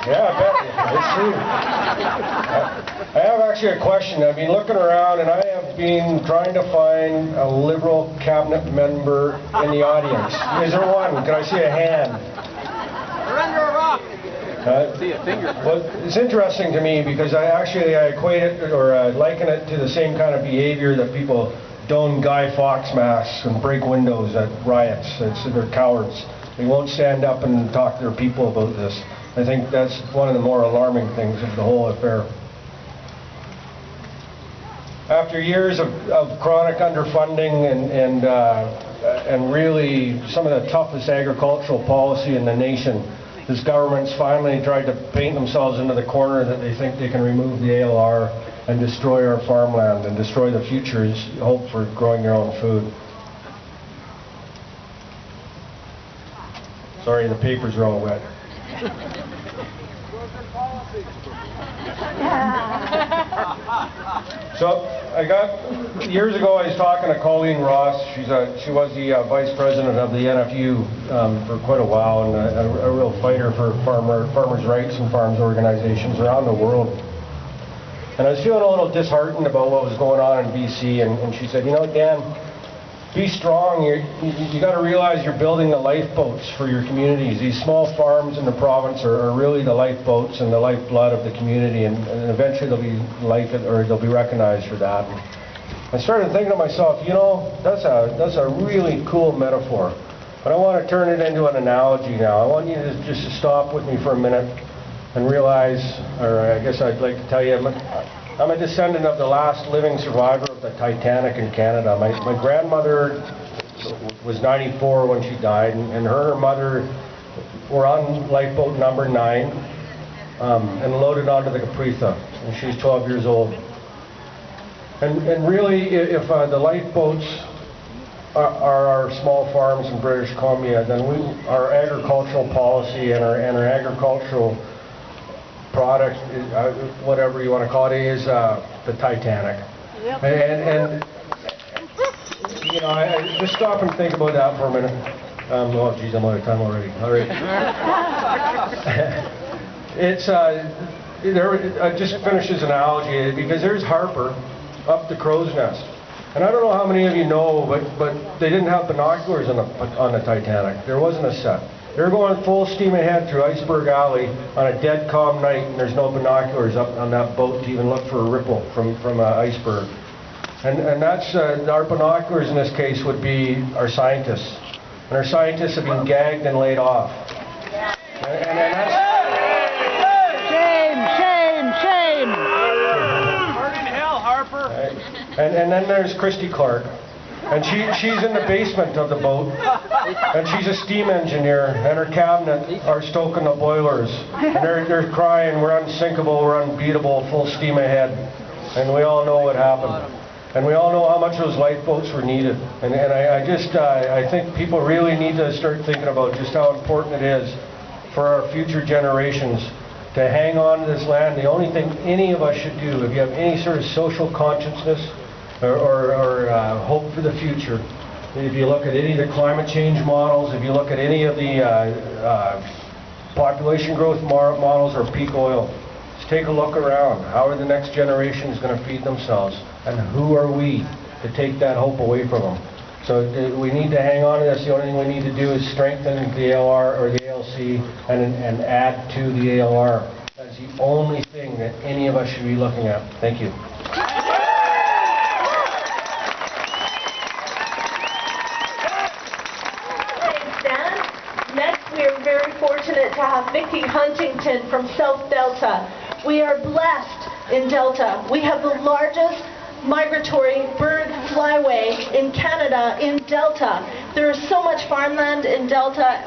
Yeah, I bet. It's true. I have actually a question. I've been looking around and I have been trying to find a Liberal cabinet member in the audience. Is there one? Can I see a hand? They're under a rock. See a finger. Well, it's interesting to me because I equate it or liken it to the same kind of behavior that people don Guy Fawkes masks and break windows at riots. They're cowards. They won't stand up and talk to their people about this. I think that's one of the more alarming things of the whole affair. After years of chronic underfunding and really some of the toughest agricultural policy in the nation, this government's finally tried to paint themselves into the corner that they think they can remove the ALR and destroy our farmland and destroy the future's hope for growing your own food. Sorry, the papers are all wet. So years ago I was talking to Colleen Ross. She was the vice president of the NFU for quite a while and a real fighter for farmers' rights and farms organizations around the world. And I was feeling a little disheartened about what was going on in BC, and she said, you know, Dan, be strong. You got to realize you're building the lifeboats for your communities. These small farms in the province are really the lifeboats and the lifeblood of the community, and eventually they'll be recognized for that. And I started thinking to myself, you know, that's a really cool metaphor, but I want to turn it into an analogy now. I want you to just stop with me for a minute and realize, or I guess I'd like to tell you, I'm a descendant of the last living survivor of the Titanic in Canada. My grandmother was 94 when she died, and her and her mother were on lifeboat number 9 and loaded onto the Capritha, and she was 12 years old. And really, if the lifeboats are our small farms in British Columbia, then our agricultural policy and our agricultural product, whatever you want to call it, is the Titanic. Yep. And you know, I just stop and think about that for a minute. Oh, geez, I'm out of time already. All right. I just finish this analogy because there's Harper up the crow's nest. And I don't know how many of you know, but they didn't have binoculars on the Titanic. There wasn't a set. They're going full steam ahead through Iceberg Alley on a dead calm night, and there's no binoculars up on that boat to even look for a ripple from an iceberg. And that's our binoculars in this case would be our scientists. And our scientists have been gagged and laid off. And that's... Shame! Burn in hell, Harper! And then there's Christy Clark. And she's in the basement of the boat, and she's a steam engineer, and her cabinet are stoking the boilers, and they're crying, we're unsinkable, we're unbeatable, full steam ahead. And we all know what happened. And we all know how much those lifeboats were needed. And I think people really need to start thinking about just how important it is for our future generations to hang on to this land. The only thing any of us should do, if you have any sort of social consciousness, or hope for the future. If you look at any of the climate change models, if you look at any of the population growth models or peak oil, just take a look around. How are the next generations going to feed themselves? And who are we to take that hope away from them? So we need to hang on to this. The only thing we need to do is strengthen the ALR or the ALC and add to the ALR. That's the only thing that any of us should be looking at. Thank you. We are very fortunate to have Vicki Huntington from South Delta. We are blessed in Delta. We have the largest migratory bird flyway in Canada in Delta. There is so much farmland in Delta.